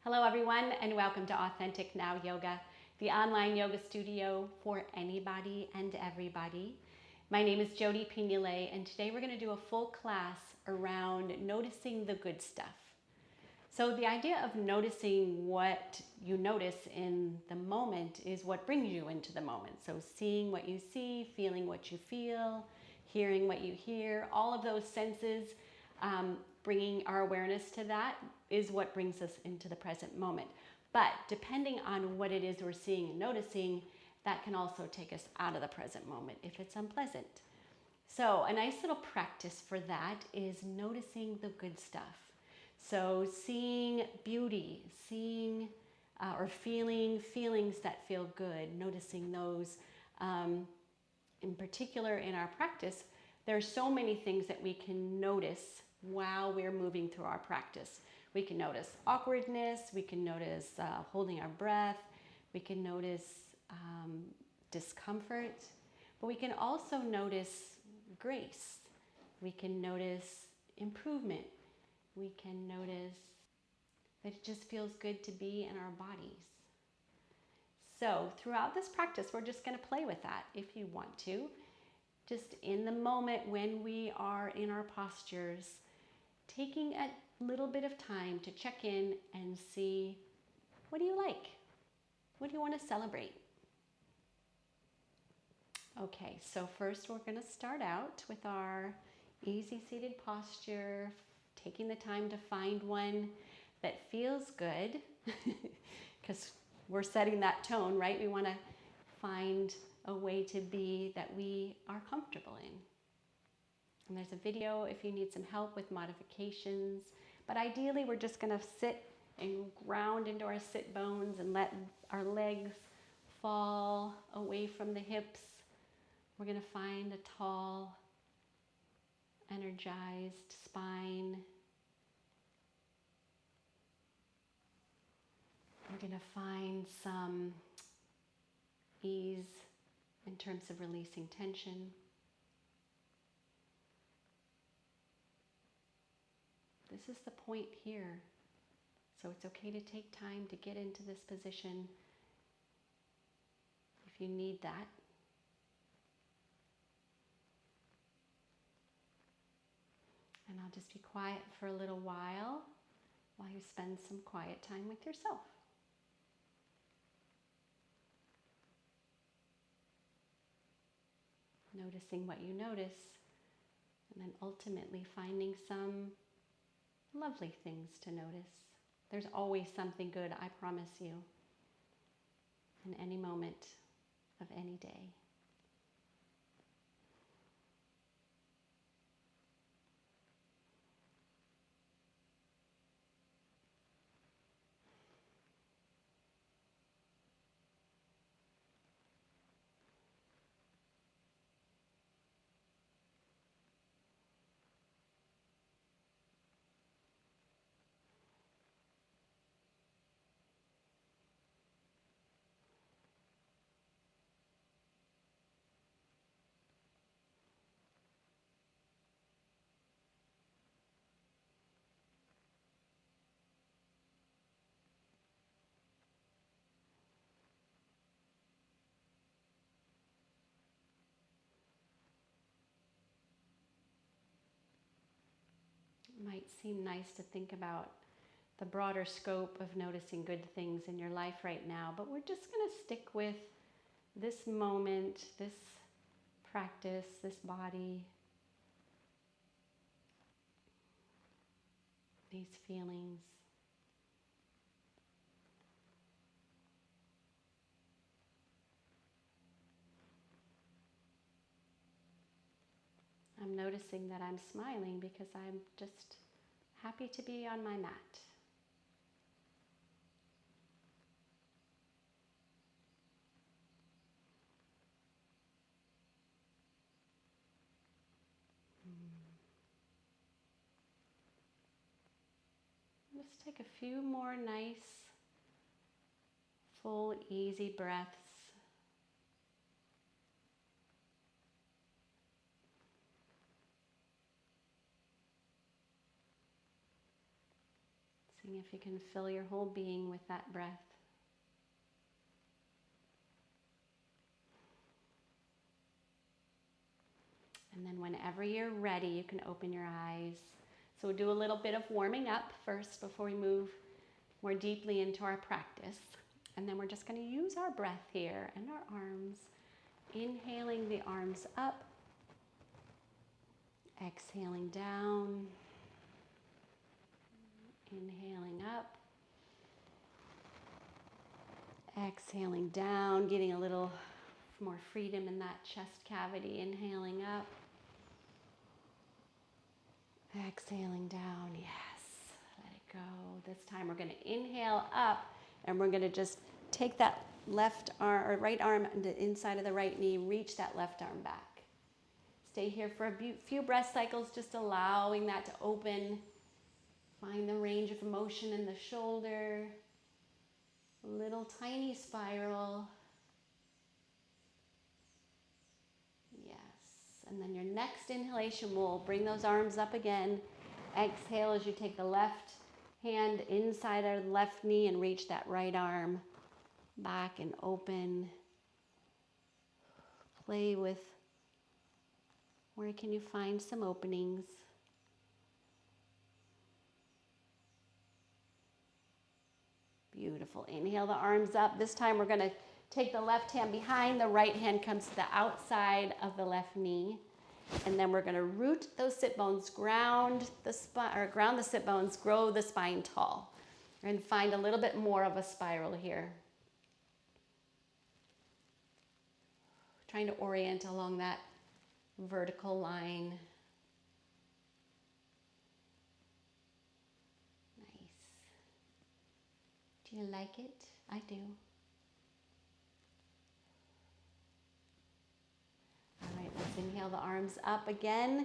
Hello everyone and welcome to Authentic Now Yoga, the online yoga studio for anybody and everybody. My name is Jody Pignole and today we're going to do a full class around noticing the good stuff. So the idea of noticing what you notice in the moment is what brings you into the moment. So seeing what you see, feeling what you feel, hearing what you hear, all of those senses, bringing our awareness to that is what brings us into the present moment. But depending on what it is we're seeing and noticing, that can also take us out of the present moment if it's unpleasant. So a nice little practice for that is noticing the good stuff. So seeing beauty, seeing or feeling feelings that feel good, noticing those. In particular, in our practice, there are so many things that we can notice while we're moving through our practice. We can notice awkwardness, we can notice holding our breath, we can notice discomfort, but we can also notice grace. We can notice improvement. We can notice that it just feels good to be in our bodies. So throughout this practice, we're just going to play with that if you want to. Just in the moment when we are in our postures, taking a little bit of time to check in and see, what do you like? What do you want to celebrate? Okay, so first we're going to start out with our easy seated posture, taking the time to find one that feels good, because we're setting that tone, right? We want to find a way to be that we are comfortable in. And there's a video if you need some help with modifications, but ideally we're just going to sit and ground into our sit bones and let our legs fall away from the hips. We're going to find a tall, energized spine. We're going to find some ease in terms of releasing tension. This is the point here. So it's okay to take time to get into this position if you need that. And I'll just be quiet for a little while you spend some quiet time with yourself. Noticing what you notice, and then ultimately finding some lovely things to notice. There's always something good, I promise you, in any moment of any day. It might seem nice to think about the broader scope of noticing good things in your life right now, but we're just going to stick with this moment, this practice, this body, these feelings. I'm noticing that I'm smiling because I'm just happy to be on my mat. Just take a few more nice, full, easy breaths. See Seeing if you can fill your whole being with that breath. And then whenever you're ready, you can open your eyes. So we'll do a little bit of warming up first before we move more deeply into our practice. And then we're just going to use our breath here and our arms. Inhaling the arms up. Exhaling down. Inhaling up. Exhaling down, getting a little more freedom in that chest cavity. Inhaling up. Exhaling down, yes. Let it go. This time we're going to inhale up, and we're going to just take that left arm or right arm to the inside of the right knee, reach that left arm back. Stay here for a few breath cycles, just allowing that to open. Find the range of motion in the shoulder. A little tiny spiral. Yes. And then your next inhalation will bring those arms up again. Exhale as you take the left hand inside our left knee and reach that right arm back and open. Play with where can you find some openings. Beautiful. Inhale the arms up. This time we're going to take the left hand behind, the right hand comes to the outside of the left knee. And then we're going to root those sit bones, ground the sit bones, grow the spine tall. And find a little bit more of a spiral here. Trying to orient along that vertical line. Nice. Do you like it? I do. All right, let's inhale the arms up again.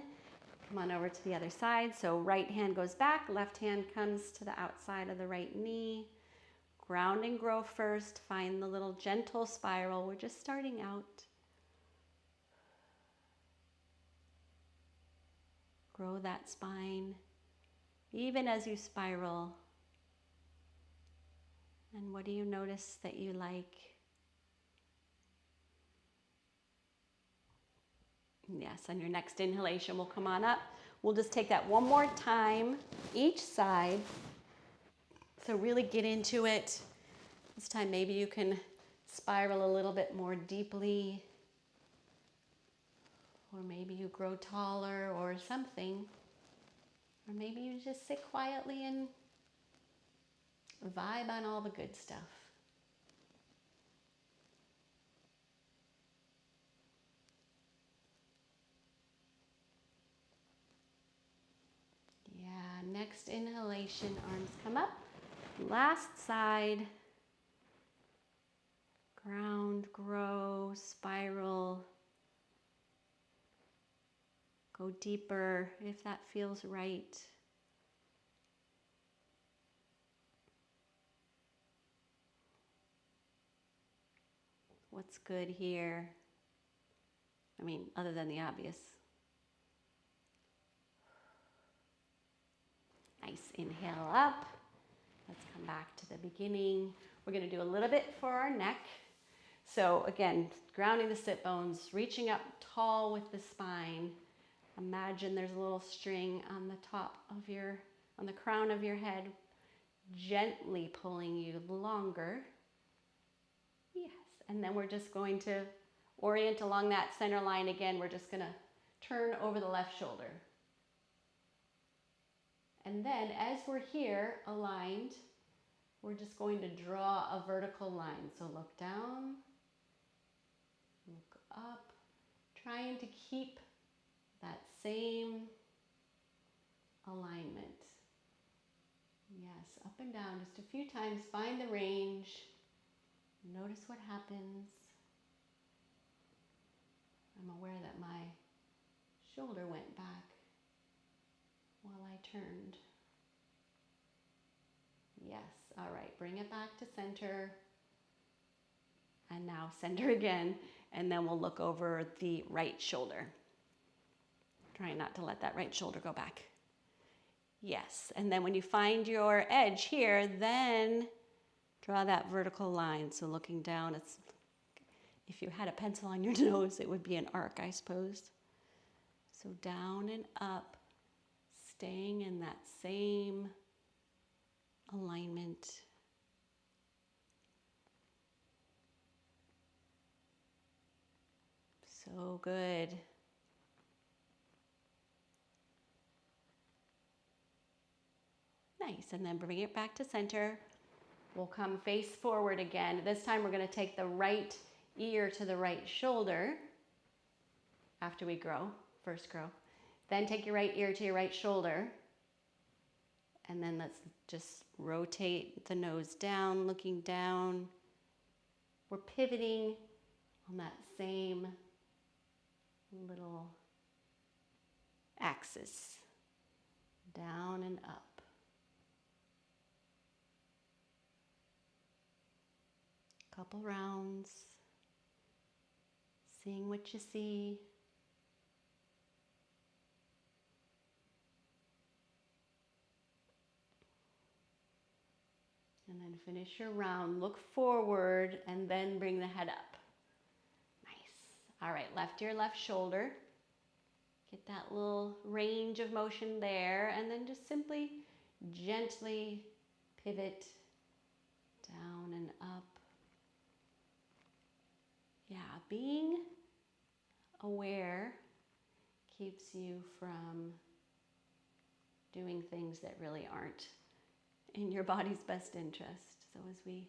Come on over to the other side. So right hand goes back, left hand comes to the outside of the right knee. Ground and grow first. Find the little gentle spiral. We're just starting out. Grow that spine, even as you spiral. And what do you notice that you like? Yes, on your next inhalation, we'll come on up. We'll just take that one more time, each side. So really get into it. This time maybe you can spiral a little bit more deeply. Or maybe you grow taller or something. Or maybe you just sit quietly and vibe on all the good stuff. Yeah, next inhalation, arms come up. Last side. Ground, grow, spiral. Go deeper if that feels right. What's good here? I mean, other than the obvious. Nice, inhale up. Let's come back to the beginning. We're going to do a little bit for our neck. So again, grounding the sit bones, reaching up tall with the spine. Imagine there's a little string on the on the crown of your head, gently pulling you longer. Yes, and then we're just going to orient along that center line again. We're just going to turn over the left shoulder. And then as we're here, aligned, we're just going to draw a vertical line. So look down, look up, trying to keep that same alignment. Yes, up and down just a few times. Find the range. Notice what happens. I'm aware that my shoulder went back while I turned. Yes, all right, bring it back to center. And now center again, and then we'll look over the right shoulder. Try not to let that right shoulder go back. Yes, and then when you find your edge here, then draw that vertical line. So looking down, it's, if you had a pencil on your nose, it would be an arc, I suppose. So down and up, staying in that same alignment. So good. Nice, and then bring it back to center. We'll come face forward again. This time we're going to take the right ear to the right shoulder after we grow, first grow. Then take your right ear to your right shoulder. And then let's just rotate the nose down, looking down. We're pivoting on that same little axis, down and up. Couple rounds, seeing what you see. And then finish your round. Look forward and then bring the head up. Nice. All right, left ear, left shoulder. Get that little range of motion there, and then just simply gently pivot down and up. Yeah, being aware keeps you from doing things that really aren't in your body's best interest. So as we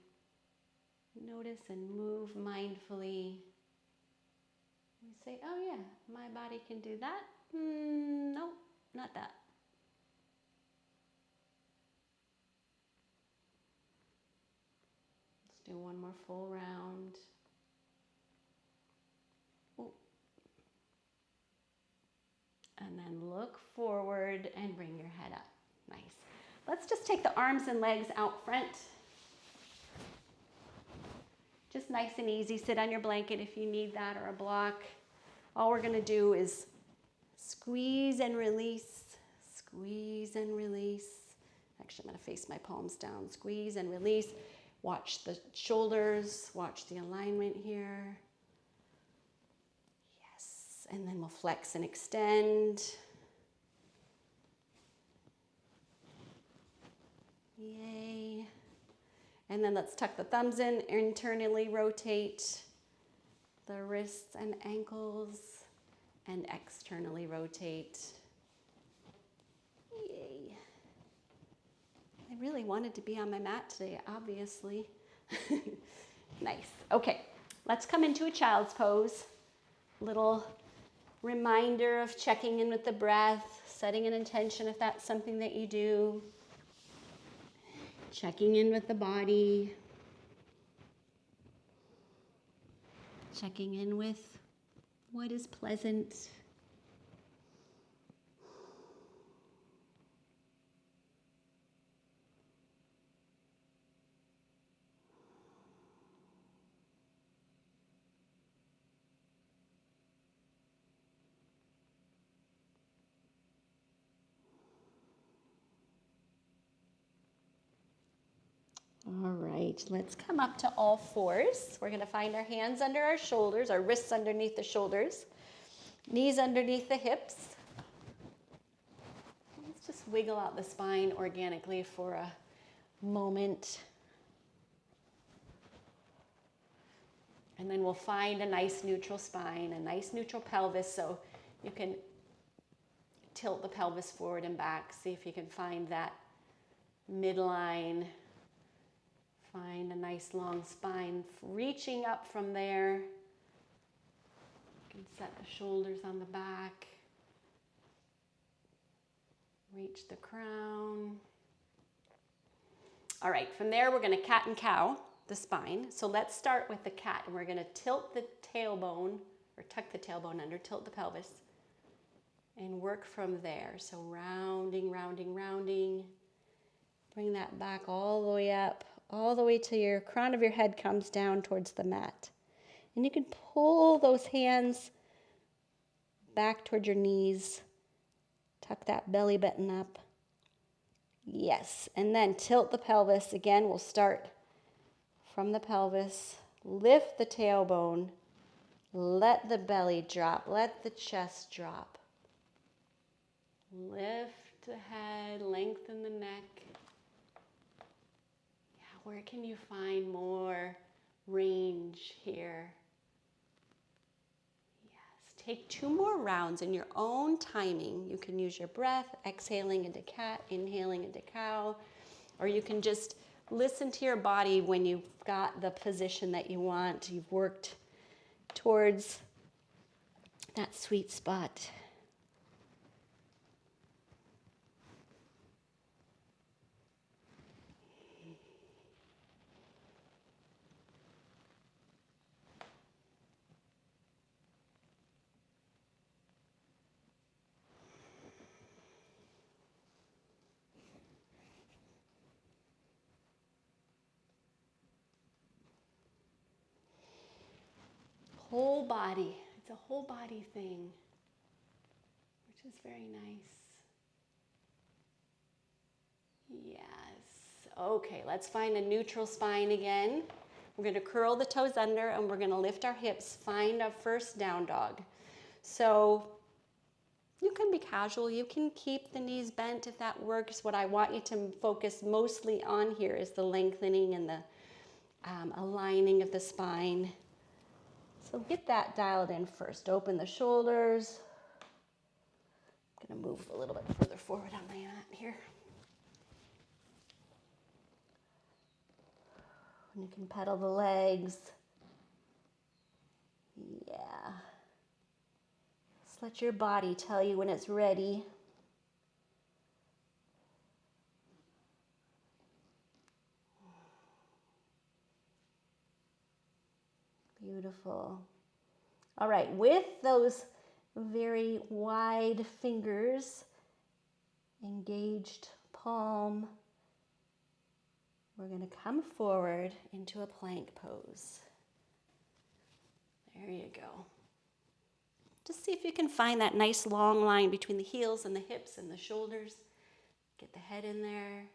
notice and move mindfully, we say, oh yeah, my body can do that. Nope, not that. Let's do one more full round. Ooh. And then look forward and bring your head up. Nice. Let's just take the arms and legs out front. Just nice and easy. Sit on your blanket if you need that, or a block. All we're going to do is squeeze and release, squeeze and release. Actually, I'm going to face my palms down. Squeeze and release. Watch the shoulders. Watch the alignment here. Yes. And then we'll flex and extend. Yay. And then let's tuck the thumbs in, internally rotate the wrists and ankles, and externally rotate. Yay. I really wanted to be on my mat today, obviously. Nice. Okay, let's come into a child's pose. Little reminder of checking in with the breath, setting an intention if that's something that you do. Checking in with the body. Checking in with what is pleasant. All right, let's come up to all fours. We're going to find our hands under our shoulders, our wrists underneath the shoulders, knees underneath the hips. Let's just wiggle out the spine organically for a moment. And then we'll find a nice neutral spine, a nice neutral pelvis, so you can tilt the pelvis forward and back. See if you can find that midline. Find a nice long spine reaching up from there. You can set the shoulders on the back. Reach the crown. All right, from there we're going to cat and cow the spine. So let's start with the cat, and we're going to tilt the tailbone, or tuck the tailbone under, tilt the pelvis, and work from there. So rounding, rounding, rounding. Bring that back all the way up, all the way till your crown of your head comes down towards the mat. And you can pull those hands back toward your knees. Tuck that belly button up. Yes, and then tilt the pelvis. Again, we'll start from the pelvis. Lift the tailbone. Let the belly drop. Let the chest drop. Lift the head, lengthen the neck. Yeah, where can you find more range here? Yes, take 2 more rounds in your own timing. You can use your breath, exhaling into cat, inhaling into cow, or you can just listen to your body when you've got the position that you want. You've worked towards that sweet spot. Whole body. It's a whole body thing, which is very nice. Yes. Okay, let's find a neutral spine again. We're going to curl the toes under and we're going to lift our hips. Find a first down dog. So you can be casual. You can keep the knees bent if that works. What I want you to focus mostly on here is the lengthening and the aligning of the spine. So get that dialed in first. Open the shoulders. I'm going to move a little bit further forward on my mat here. And you can pedal the legs. Yeah. Just let your body tell you when it's ready. Beautiful. All right, with those very wide fingers, engaged palm, we're going to come forward into a plank pose. There you go. Just see if you can find that nice long line between the heels and the hips and the shoulders. Get the head in there.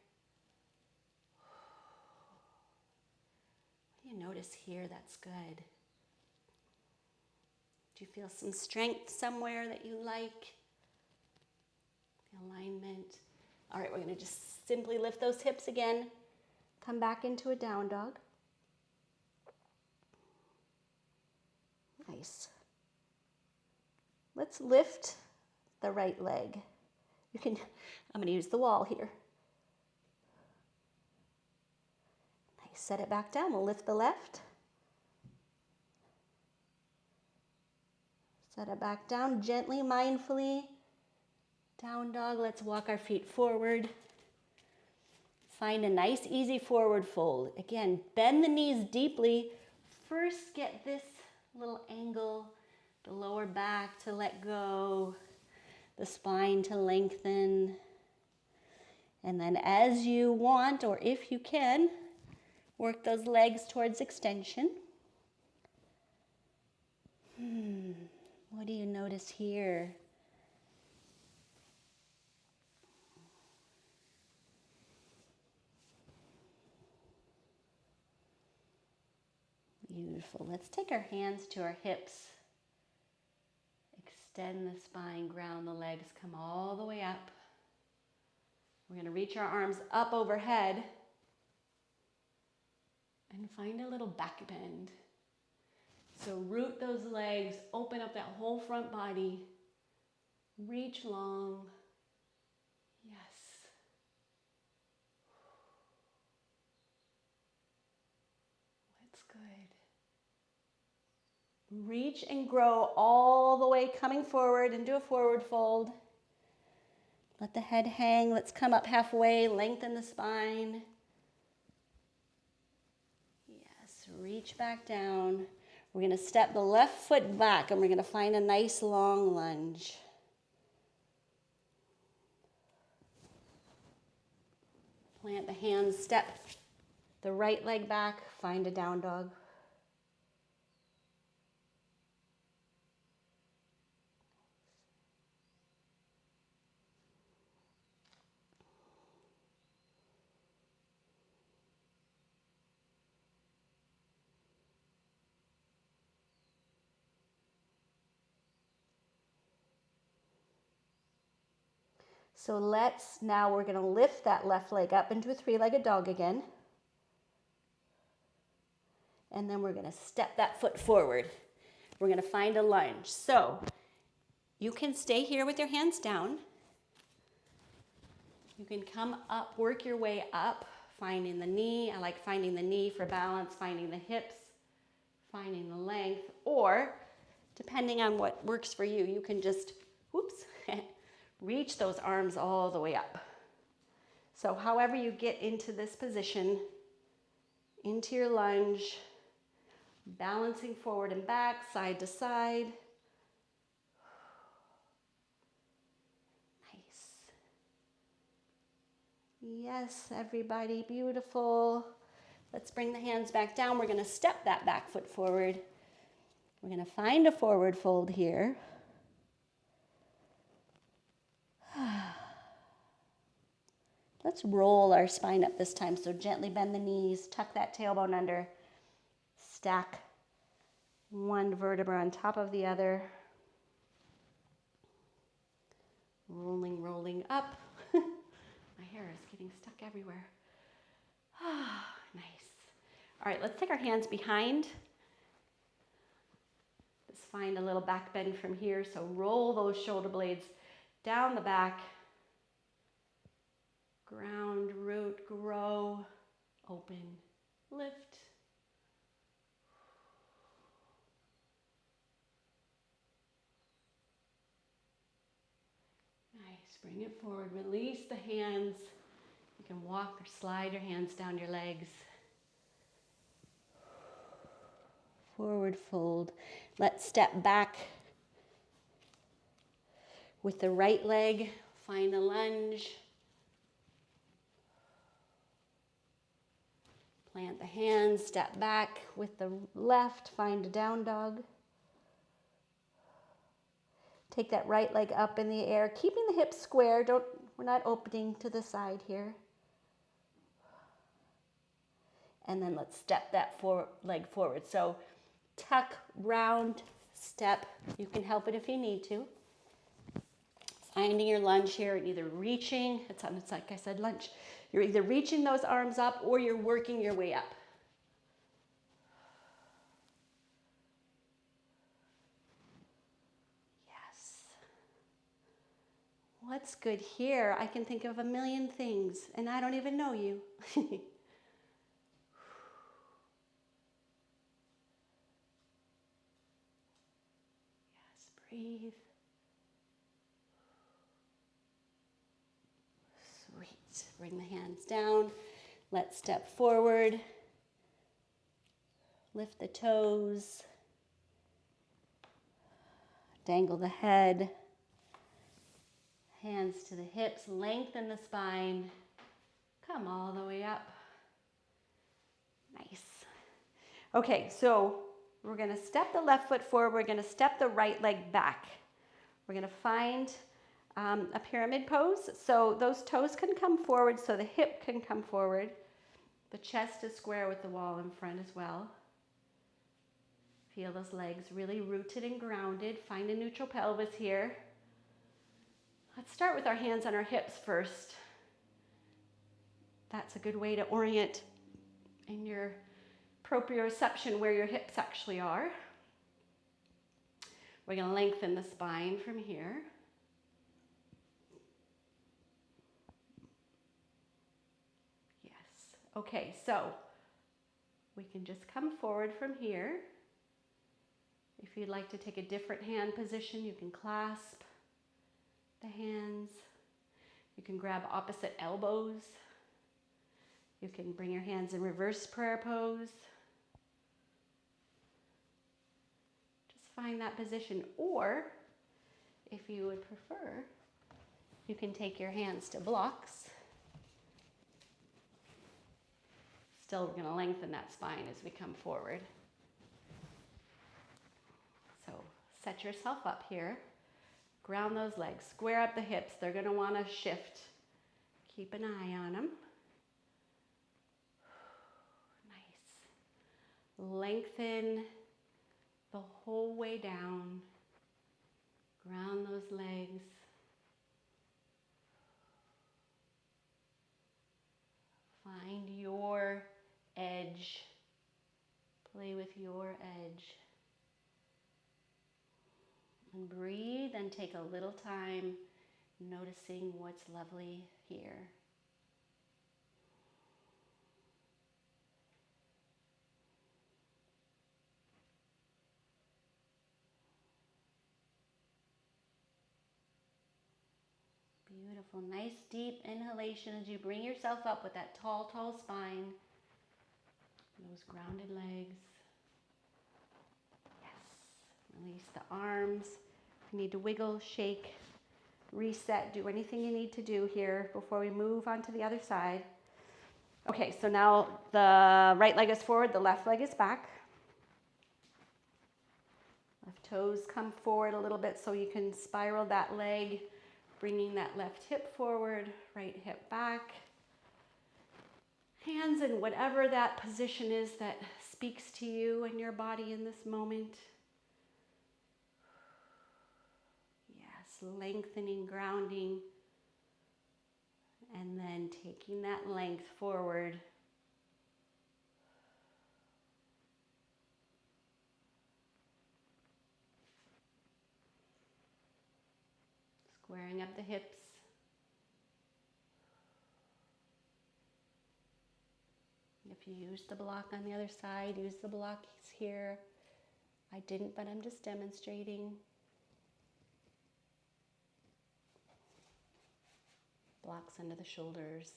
What do you notice here that's good? Do you feel some strength somewhere that you like? The alignment. All right, we're going to just simply lift those hips again. Come back into a down dog. Nice. Let's lift the right leg. I'm going to use the wall here. Nice. Set it back down. We'll lift the left. Set it back down gently, mindfully. Down dog. Let's walk our feet forward. Find a nice, easy forward fold. Again, bend the knees deeply. First, get this little angle, the lower back to let go, the spine to lengthen. And then as you want, or if you can, work those legs towards extension. What do you notice here? Beautiful. Let's take our hands to our hips. Extend the spine, ground the legs, come all the way up. We're going to reach our arms up overhead and find a little back bend. So root those legs, open up that whole front body, reach long. Yes. That's good. Reach and grow all the way coming forward into a forward fold. Let the head hang. Let's come up halfway, lengthen the spine. Yes, reach back down. We're going to step the left foot back and we're going to find a nice long lunge. Plant the hands, step the right leg back, find a down dog. So now we're going to lift that left leg up into a three-legged dog again. And then we're going to step that foot forward. We're going to find a lunge. So you can stay here with your hands down. You can come up, work your way up, finding the knee. I like finding the knee for balance, finding the hips, finding the length, or depending on what works for you, you can just, whoops, reach those arms all the way up. So however you get into this position, into your lunge, balancing forward and back, side to side. Yes, everybody, beautiful. Let's bring the hands back down. We're going to step that back foot forward. We're going to find a forward fold here. Let's roll our spine up this time. So gently bend the knees, tuck that tailbone under, stack one vertebra on top of the other. Rolling, rolling up. My hair is getting stuck everywhere. Ah, nice. All right, let's take our hands behind. Let's find a little back bend from here. So roll those shoulder blades down the back. Ground, root, grow, open, lift. Nice, bring it forward. Release the hands. You can walk or slide your hands down your legs. Forward fold. Let's step back with the right leg. Find a lunge. Plant the hands, step back with the left, find a down dog. Take that right leg up in the air, keeping the hips square. We're not opening to the side here. And then let's step that leg forward. So tuck, round, step. You can help it if you need to. Finding your lunge here, either reaching, it's like I said, lunge. You're either reaching those arms up or you're working your way up. Yes. What's good here? I can think of a million things, and I don't even know you. Yes, breathe. Sweet. Bring the hands down. Let's step forward. Lift the toes. Dangle the head. Hands to the hips. Lengthen the spine. Come all the way up. Nice. Okay, so we're going to step the left foot forward. We're going to step the right leg back. We're going to find a pyramid pose. So those toes can come forward so the hip can come forward. The chest is square with the wall in front as well. Feel those legs really rooted and grounded. Find a neutral pelvis here. Let's start with our hands on our hips first. That's a good way to orient in your proprioception where your hips actually are. We're going to lengthen the spine from here. Yes. Okay, so we can just come forward from here. If you'd like to take a different hand position, you can clasp the hands. You can grab opposite elbows. You can bring your hands in reverse prayer pose. Just find that position. Or, if you would prefer, you can take your hands to blocks. Still, we're going to lengthen that spine as we come forward. So, set yourself up here. Ground those legs. Square up the hips. They're going to want to shift. Keep an eye on them. Lengthen the whole way down. Ground those legs. Find your edge. Play with your edge. And breathe and take a little time noticing what's lovely here. Beautiful. Nice deep inhalation as you bring yourself up with that tall, tall spine. Those grounded legs. Yes. Release the arms. If you need to wiggle, shake, reset, do anything you need to do here before we move on to the other side. Okay, so now the right leg is forward, the left leg is back. Left toes come forward a little bit so you can spiral that leg, bringing that left hip forward, right hip back. Hands in whatever that position is that speaks to you and your body in this moment. Yes, lengthening, grounding, and then taking that length forward. Squaring up the hips. If you use the block on the other side, use the blocks here. I didn't, but I'm just demonstrating. Blocks under the shoulders.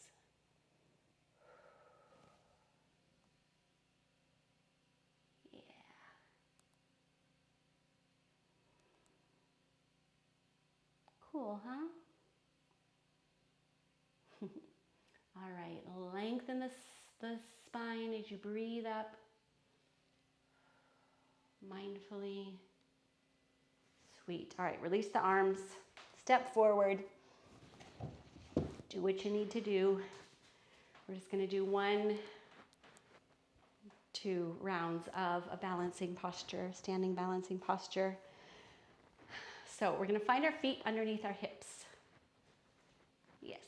Yeah. Cool, huh? All right, lengthen the spine as you breathe up. Mindfully. Sweet. All right, release the arms. Step forward. Do what you need to do. We're just going to do 1, 2 rounds of a balancing posture, standing balancing posture. So we're going to find our feet underneath our hips. Yes.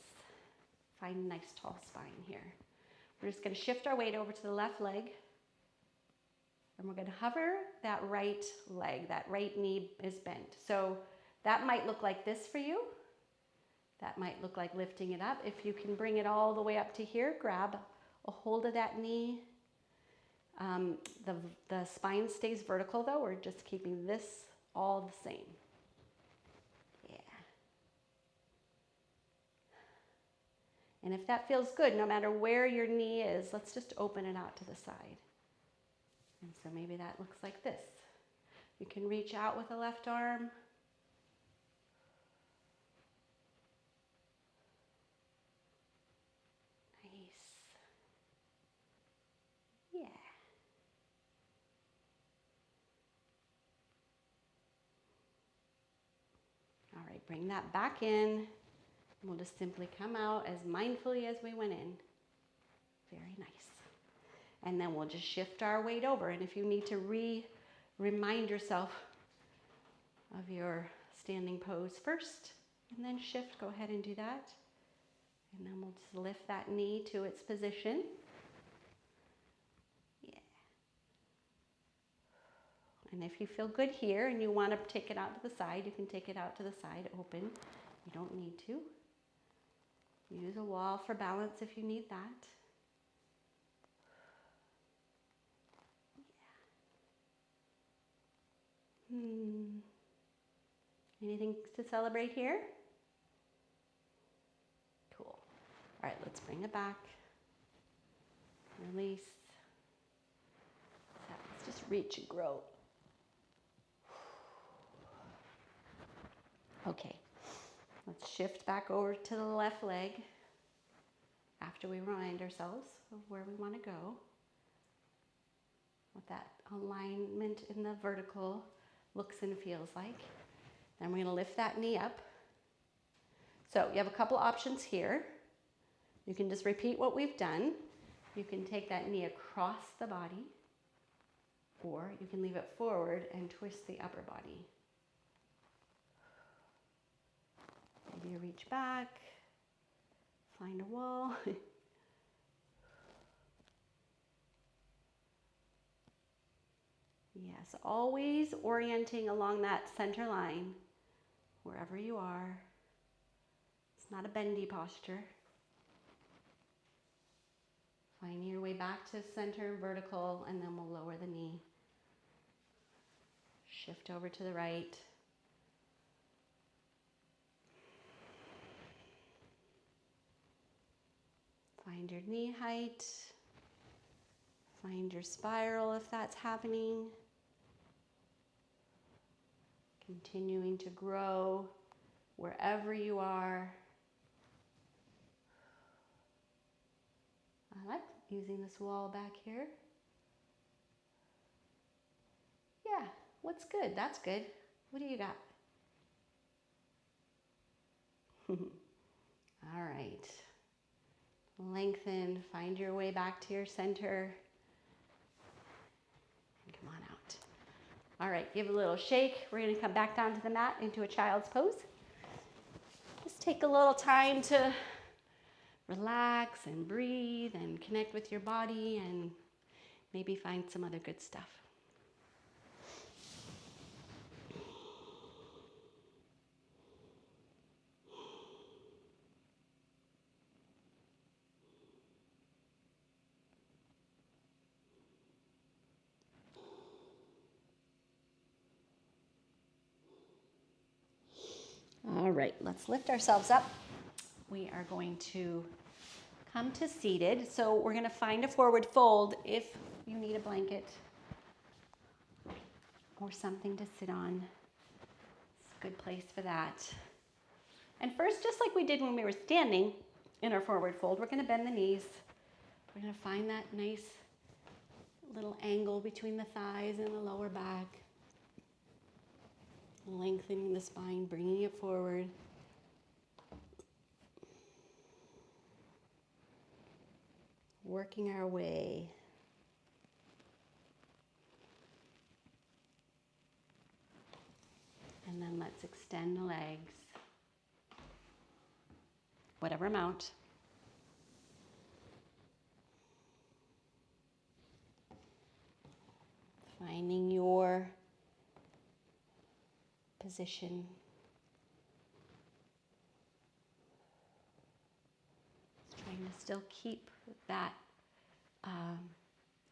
Find a nice tall spine here. We're just going to shift our weight over to the left leg. And we're going to hover that right leg. That right knee is bent. So that might look like this for you. That might look like lifting it up. If you can bring it all the way up to here, grab a hold of that knee. The spine stays vertical though. We're just keeping this all the same. Yeah. And if that feels good, no matter where your knee is, let's just open it out to the side. And so maybe that looks like this. You can reach out with the left arm. Nice. Yeah. All right, bring that back in. We'll just simply come out as mindfully as we went in. Very nice. And then we'll just shift our weight over. And if you need to remind yourself of your standing pose first, and then shift, go ahead and do that. And then we'll just lift that knee to its position. Yeah. And if you feel good here and you want to take it out to the side, you can take it out to the side open. You don't need to. Use a wall for balance if you need that. Anything to celebrate here? Cool. All right, let's bring it back. Release. Let's just reach and grow. Okay, let's shift back over to the left leg after we remind ourselves of where we want to go. What that alignment in the vertical looks and feels like. Then we're going to lift that knee up. So you have a couple options here. You can just repeat what we've done. You can take that knee across the body, or you can leave it forward and twist the upper body. Maybe you reach back, find a wall. Yes, always orienting along that center line, wherever you are. It's not a bendy posture. Finding your way back to center, vertical, and then we'll lower the knee. Shift over to the right. Find your knee height. Find your spiral if that's happening. Continuing to grow wherever you are. I like using this wall back here. Yeah, what's good? That's good. What do you got? All right. Lengthen, find your way back to your center. And come on out. All right, give a little shake. We're gonna come back down to the mat into a child's pose. Just take a little time to relax and breathe and connect with your body and maybe find some other good stuff. All right, let's lift ourselves up. We are going to come to seated. So we're going to find a forward fold if you need a blanket or something to sit on. It's a good place for that. And first, just like we did when we were standing in our forward fold, we're going to bend the knees. We're going to find that nice little angle between the thighs and the lower back. Lengthening the spine, bringing it forward. Working our way. And then let's extend the legs. Whatever amount. Finding your position. Trying to still keep that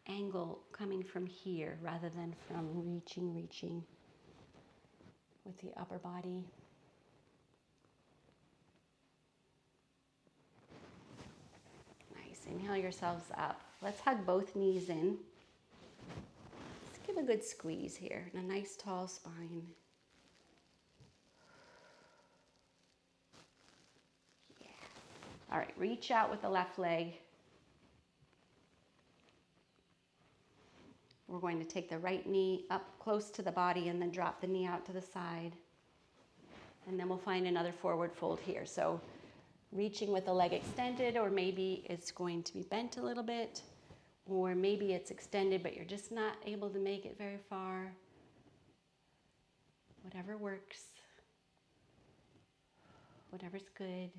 angle coming from here rather than from reaching with the upper body. Nice. Inhale yourselves up. Let's hug both knees in. Let's give a good squeeze here and a nice tall spine. Yeah. All right, reach out with the left leg. We're going to take the right knee up close to the body and then drop the knee out to the side. And then we'll find another forward fold here. So reaching with the leg extended, or maybe it's going to be bent a little bit, or maybe it's extended but you're just not able to make it very far. Whatever works. Whatever's good.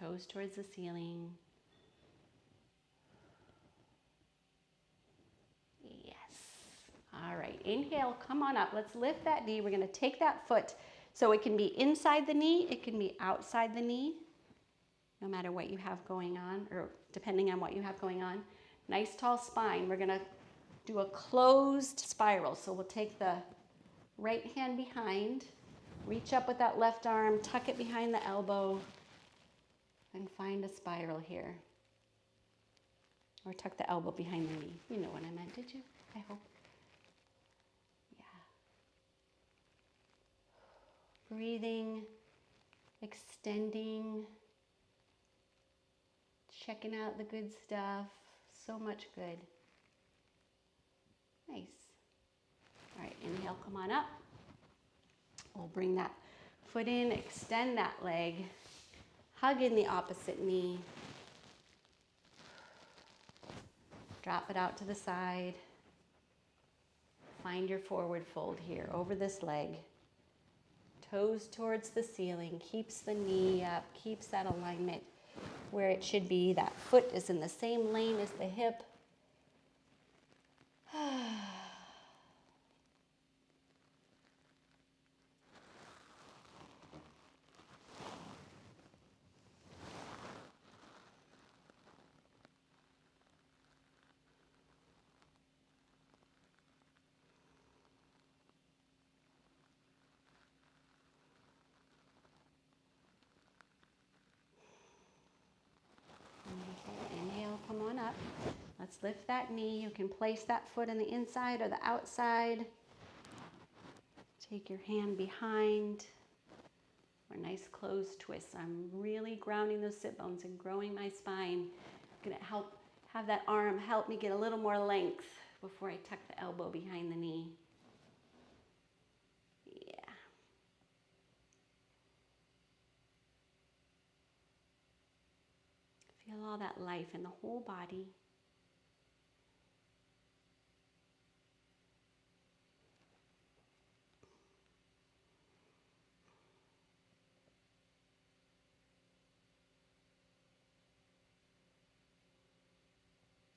Toes towards the ceiling. All right, inhale, come on up. Let's lift that knee. We're going to take that foot. So it can be inside the knee, it can be outside the knee, no matter what you have going on, or depending on what you have going on. Nice tall spine. We're going to do a closed spiral. So we'll take the right hand behind, reach up with that left arm, tuck it behind the elbow, and find a spiral here. Or tuck the elbow behind the knee. You know what I meant, did you? I hope. Breathing, extending, checking out the good stuff. So much good. Nice. All right, inhale, come on up. We'll bring that foot in, extend that leg, hug in the opposite knee. Drop it out to the side. Find your forward fold here over this leg. Toes towards the ceiling, keeps the knee up, keeps that alignment where it should be. That foot is in the same lane as the hip. Inhale, come on up. Let's lift that knee. You can place that foot on the inside or the outside. Take your hand behind. Or nice closed twist. I'm really grounding those sit bones and growing my spine. I'm gonna help have that arm help me get a little more length before I tuck the elbow behind the knee. Yeah. Feel all that life in the whole body.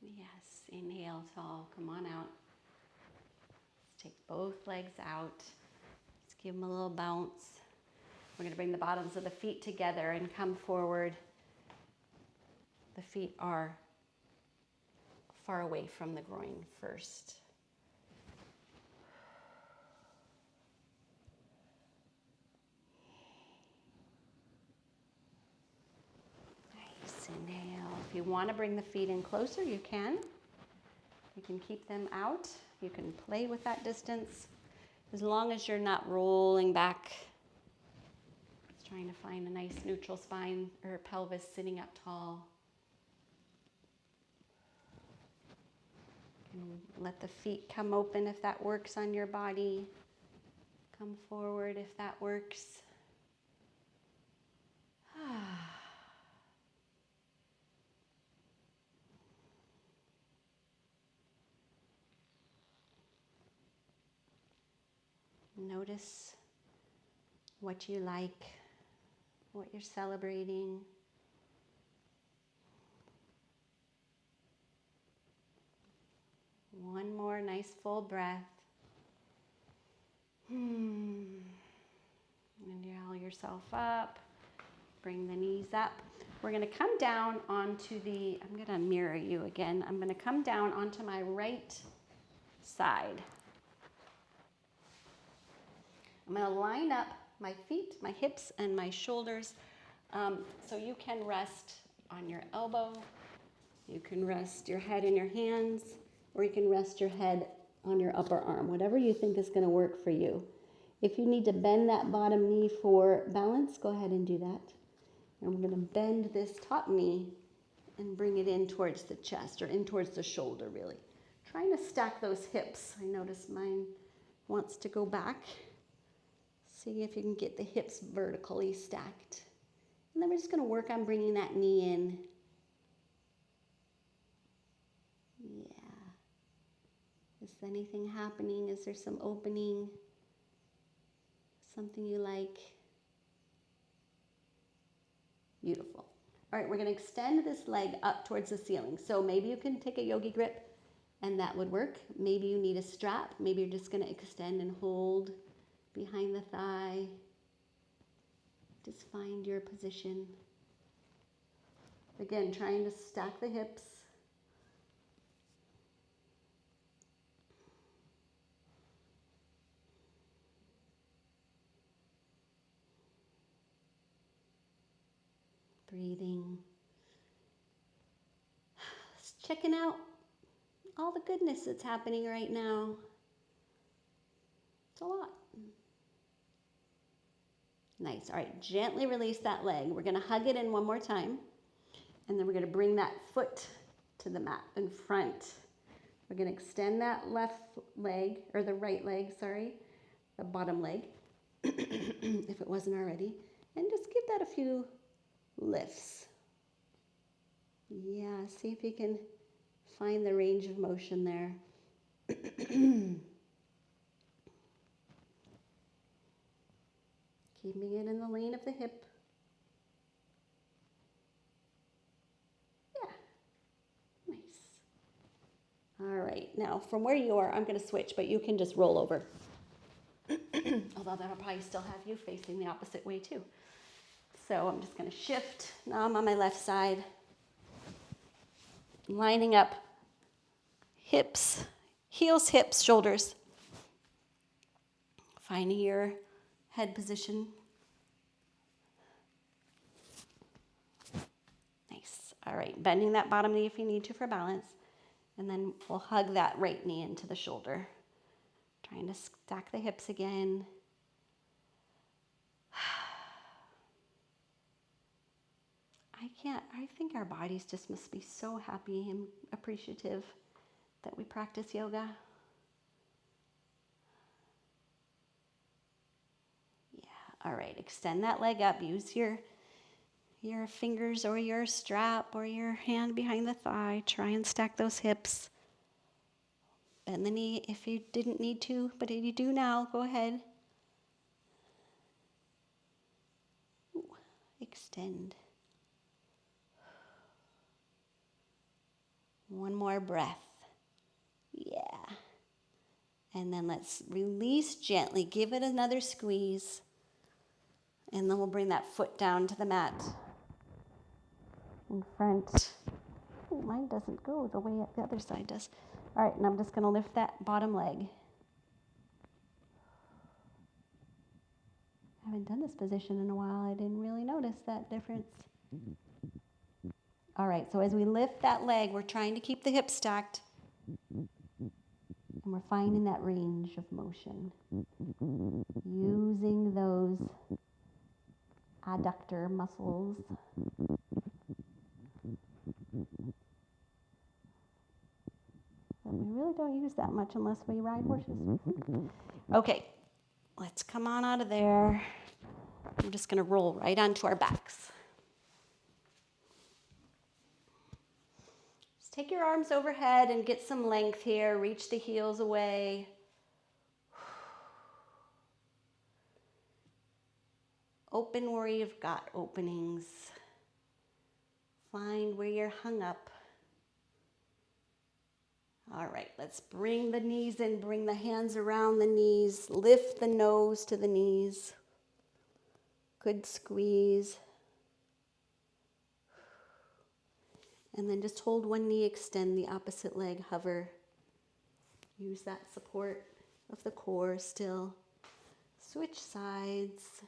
Yes, inhale tall, come on out. Let's take both legs out. Let's give them a little bounce. We're gonna bring the bottoms of the feet together and come forward. The feet are far away from the groin first. Nice, inhale. If you want to bring the feet in closer, you can. You can keep them out. You can play with that distance as long as you're not rolling back. Just trying to find a nice neutral spine or pelvis sitting up tall. And let the feet come open if that works on your body. Come forward if that works. Notice what you like, what you're celebrating. One more nice full breath. And roll yourself up. Bring the knees up. We're going to come down onto the, I'm going to mirror you again. I'm going to come down onto my right side. I'm going to line up my feet, my hips, and my shoulders. So you can rest on your elbow. You can rest your head in your hands, or you can rest your head on your upper arm, whatever you think is going to work for you. If you need to bend that bottom knee for balance, go ahead and do that. And we're going to bend this top knee and bring it in towards the chest, or in towards the shoulder, really. Trying to stack those hips. I notice mine wants to go back. See if you can get the hips vertically stacked. And then we're just going to work on bringing that knee in. Yeah. Is anything happening? Is there some opening? Something you like? Beautiful. All right, we're going to extend this leg up towards the ceiling. So maybe you can take a yogi grip and that would work. Maybe you need a strap. Maybe you're just going to extend and hold behind the thigh. Just find your position. Again, trying to stack the hips. Breathing. Just checking out all the goodness that's happening right now. It's a lot. Nice. All right, gently release that leg. We're going to hug it in one more time. And then we're going to bring that foot to the mat in front. We're going to extend that left leg, or the right leg, sorry, the bottom leg, if it wasn't already. And just give that a few lifts. Yeah, see if you can find the range of motion there. Keeping it in the lane of the hip. Yeah, nice. All right, now from where you are, I'm going to switch, but you can just roll over. Although that'll probably still have you facing the opposite way too. So I'm just going to shift. Now I'm on my left side. Lining up hips, heels, hips, shoulders. Finding your head position. Nice. All right, bending that bottom knee if you need to for balance. And then we'll hug that right knee into the shoulder. Trying to stack the hips again. I think our bodies just must be so happy and appreciative that we practice yoga. Yeah, all right, extend that leg up. Use your fingers or your strap or your hand behind the thigh. Try and stack those hips. Bend the knee if you didn't need to, but if you do now, go ahead. Ooh, extend. One more breath. Yeah. And then let's release gently. Give it another squeeze. And then we'll bring that foot down to the mat. In front. Oh, mine doesn't go the way the other side does. All right, and I'm just going to lift that bottom leg. I haven't done this position in a while. I didn't really notice that difference. All right, so as we lift that leg, we're trying to keep the hips stacked. And we're finding that range of motion. Using those adductor muscles. That we really don't use that much unless we ride horses. Okay, let's come on out of there. I'm just going to roll right onto our backs. Just take your arms overhead and get some length here. Reach the heels away. Open where you've got openings. Find where you're hung up. All right, let's bring the knees in, bring the hands around the knees, lift the nose to the knees. Good squeeze. And then just hold one knee, extend the opposite leg, hover. Use that support of the core still. Switch sides.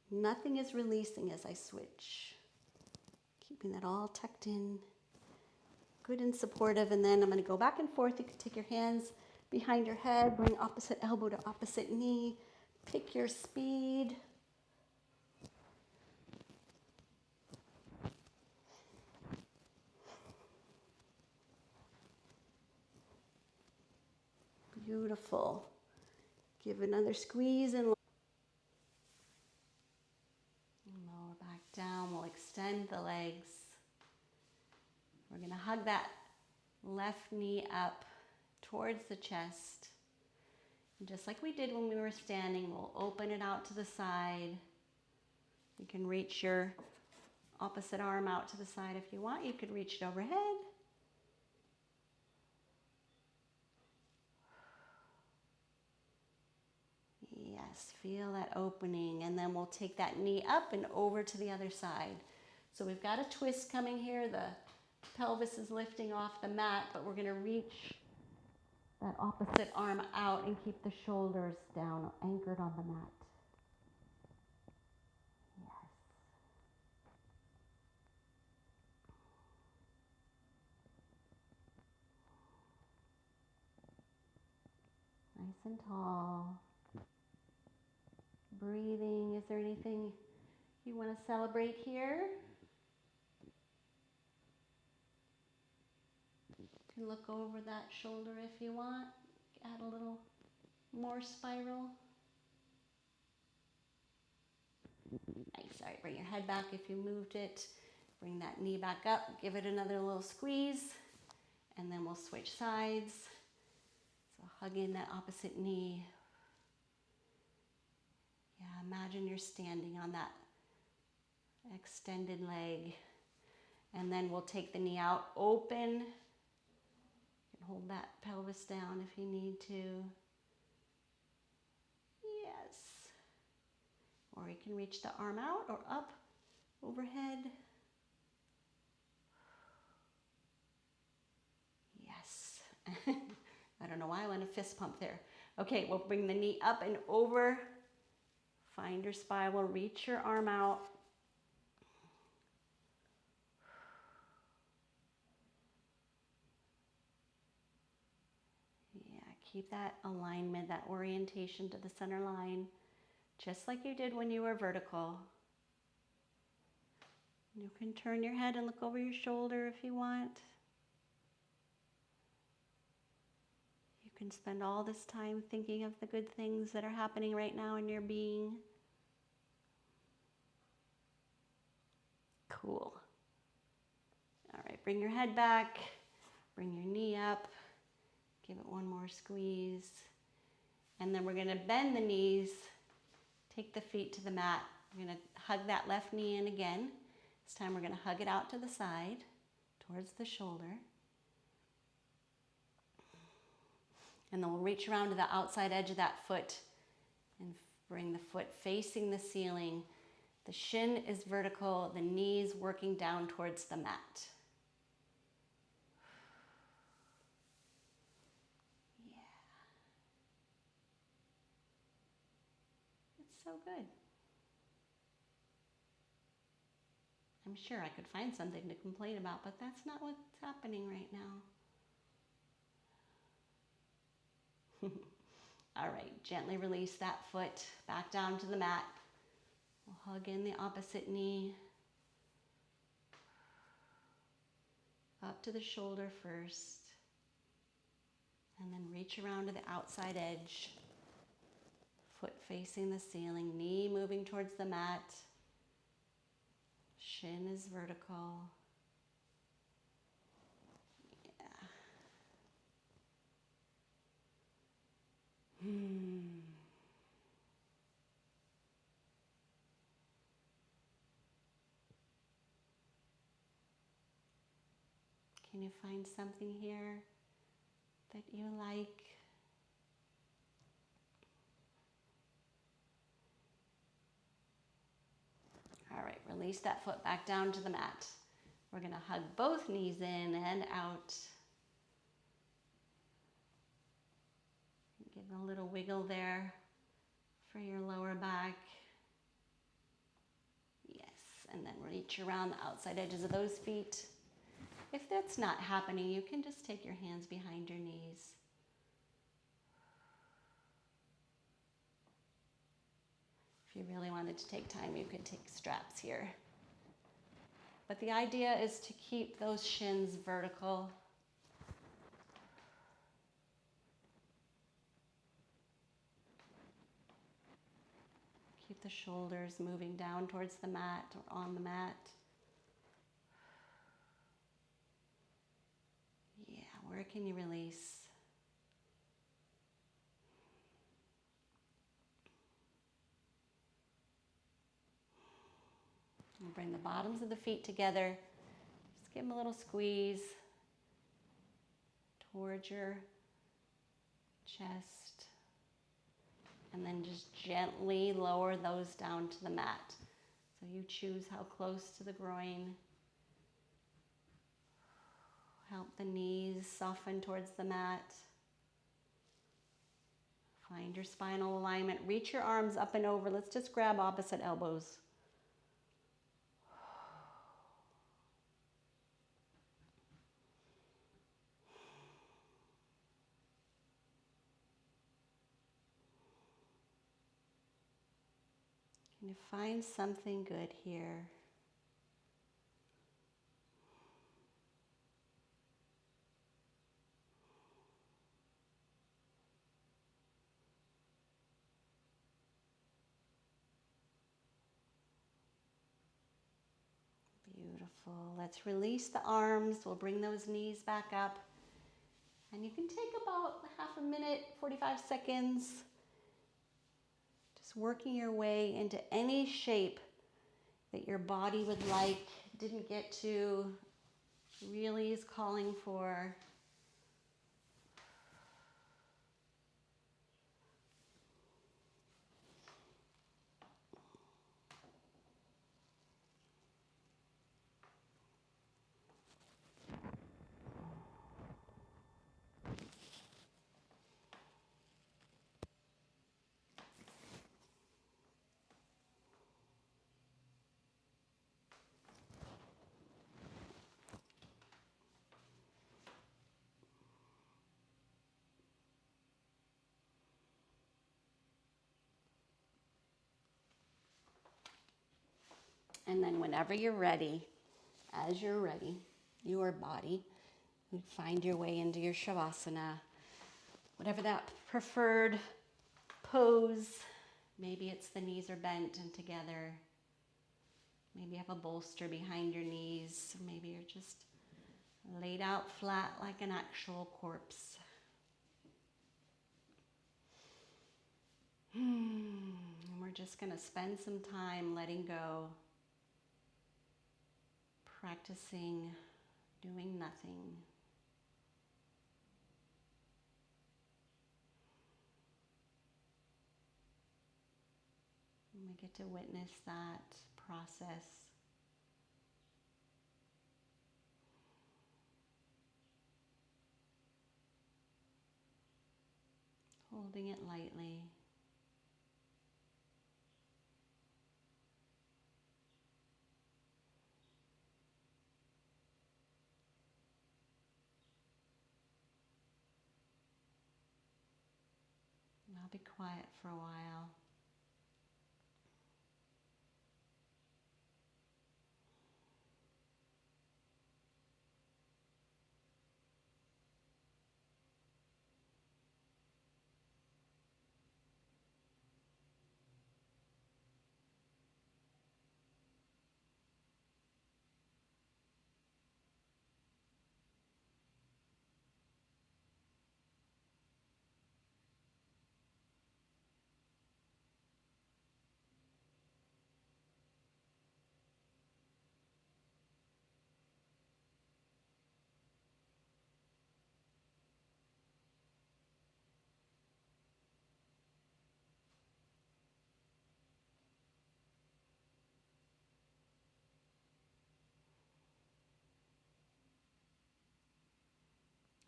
Nothing is releasing as I switch. Keeping that all tucked in. Good and supportive, and then I'm going to go back and forth. You can take your hands behind your head, bring opposite elbow to opposite knee. Pick your speed. Beautiful. Give another squeeze and lower back down. We'll extend the legs. We're going to hug that left knee up towards the chest. And just like we did when we were standing, we'll open it out to the side. You can reach your opposite arm out to the side if you want. You could reach it overhead. Yes, feel that opening, and then we'll take that knee up and over to the other side. So we've got a twist coming here. The pelvis is lifting off the mat, but we're going to reach that opposite arm out and keep the shoulders down, anchored on the mat. Yes. Nice and tall. Breathing. Is there anything you want to celebrate here? You can look over that shoulder if you want. Add a little more spiral. Nice. All right, bring your head back if you moved it. Bring that knee back up. Give it another little squeeze. And then we'll switch sides. So hug in that opposite knee. Yeah, imagine you're standing on that extended leg. And then we'll take the knee out, open Hold that pelvis down if you need to. Yes. Or you can reach the arm out or up overhead. Yes. I don't know why I went a fist pump there. Okay, we'll bring the knee up and over. Find your spiral, reach your arm out. Yeah, keep that alignment, that orientation to the center line, just like you did when you were vertical. You can turn your head and look over your shoulder if you want. You can spend all this time thinking of the good things that are happening right now in your being. Cool. All right, bring your head back, bring your knee up, give it one more squeeze. And then we're gonna bend the knees, take the feet to the mat. We're gonna hug that left knee in again. This time we're gonna hug it out to the side, towards the shoulder. And then we'll reach around to the outside edge of that foot and bring the foot facing the ceiling. The shin is vertical, the knees working down towards the mat. Yeah. It's so good. I'm sure I could find something to complain about, but that's not what's happening right now. All right, gently release that foot back down to the mat. We'll hug in the opposite knee. Up to the shoulder first. And then reach around to the outside edge. Foot facing the ceiling, knee moving towards the mat. Shin is vertical. Yeah. Can you find something here that you like? All right, release that foot back down to the mat. We're gonna hug both knees in and out. Give a little wiggle there for your lower back. Yes, and then reach around the outside edges of those feet. If that's not happening, you can just take your hands behind your knees. If you really wanted to take time, you could take straps here. But the idea is to keep those shins vertical. Keep the shoulders moving down towards the mat or on the mat. Yeah, where can you release? And bring the bottoms of the feet together. Just give them a little squeeze towards your chest. And then just gently lower those down to the mat. So you choose how close to the groin. Help the knees soften towards the mat. Find your spinal alignment. Reach your arms up and over. Let's just grab opposite elbows. Can you find something good here? Beautiful. Let's release the arms. We'll bring those knees back up. And you can take about half a minute, 45 seconds, just working your way into any shape that your body would like, didn't get to, really is calling for. And then whenever you're ready, as you're ready, your body, you find your way into your Shavasana, whatever that preferred pose. Maybe it's the knees are bent and together. Maybe you have a bolster behind your knees. Maybe you're just laid out flat like an actual corpse. And we're just going to spend some time letting go, practicing doing nothing. And we get to witness that process. Holding it lightly. And I'll be quiet for a while.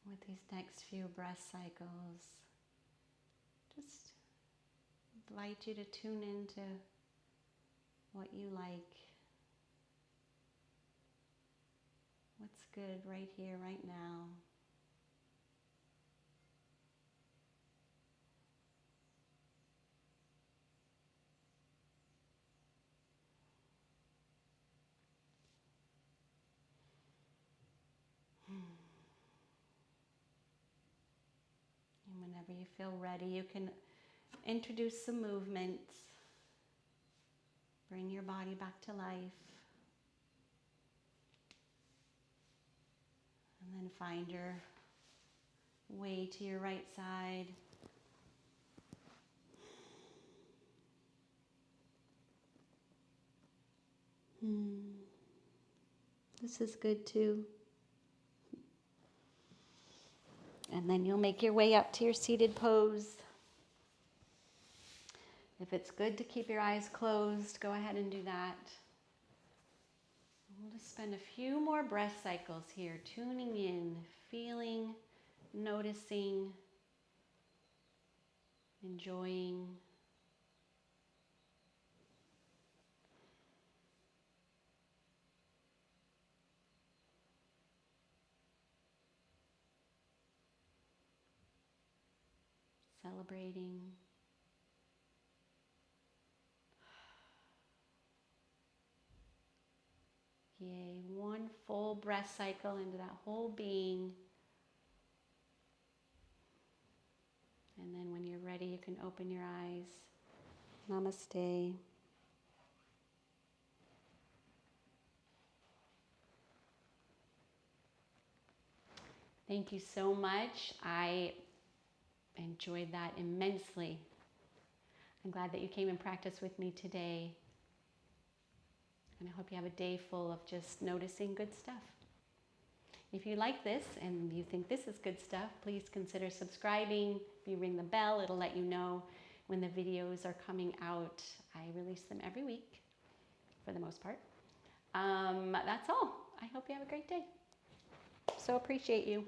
With these next few breath cycles, just invite you to tune into what you like, what's good right here, right now. And whenever you feel ready, you can introduce some movements. Bring your body back to life. And then find your way to your right side. This is good too. And then you'll make your way up to your seated pose. If it's good to keep your eyes closed, go ahead and do that. We'll just spend a few more breath cycles here, tuning in, feeling, noticing, enjoying. Celebrating. Yay, one full breath cycle into that whole being. And then when you're ready, you can open your eyes. Namaste. Thank you so much. I enjoyed that immensely. I'm glad that you came and practiced with me today. And I hope you have a day full of just noticing good stuff. If you like this and you think this is good stuff, please consider subscribing. If you ring the bell, it'll let you know when the videos are coming out. I release them every week, for the most part. That's all. I hope you have a great day. So appreciate you.